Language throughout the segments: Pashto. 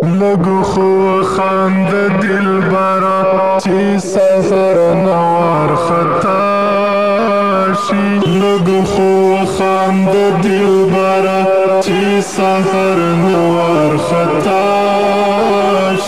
لگو خو خاند دل برا چی سفر نوار خطا شي لگو خو خاند دل برا چی سفر نوار خطا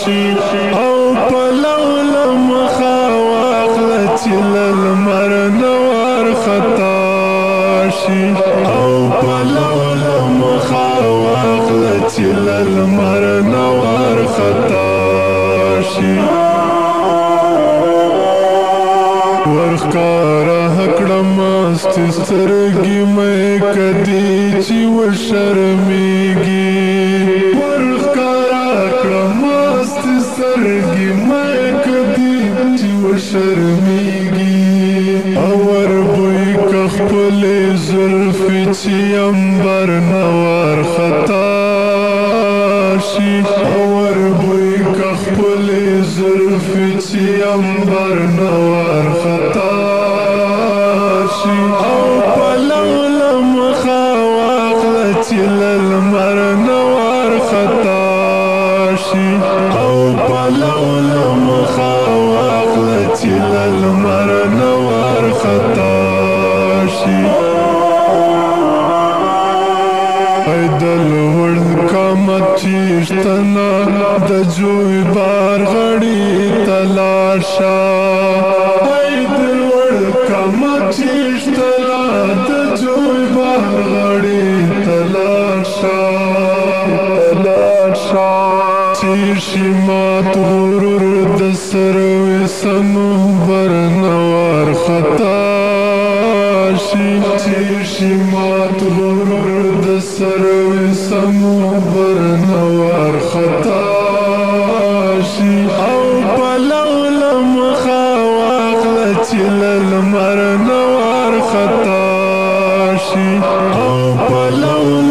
شي او پلو لمخا واخل چی للمر نوار خطا شي او پلو لمخا واخل چی للمر نوار خطا شي ورخکارا هکړه مست سترګې مې کدي چې وشرمېږي ورخکارا هکړه مست سترګې مې کدي چې وشرمېږي اور بوی که خپلې زلفې چې عنبر نوار خطا شي اور بوی که خپلې زلفې چې عنبر نوار خطا شي او پلو لمخا واخله چې للمر نوار خطا شي او پلو لمخا واخله چې للمر نوار خطا شي ایدل ورد قامت چیشتنا د جوی بار غړی تلاشا ایدل ورد قامت چیشتنا د جوی بار غړی تلاشا چیشی مات غرور د سروی سنوبر نوار خطا شي چیشی مات غرور د سروی سنوبر نوار خطا شي او پلو لمخا واخله چې للمر نوار خطا شي او پلو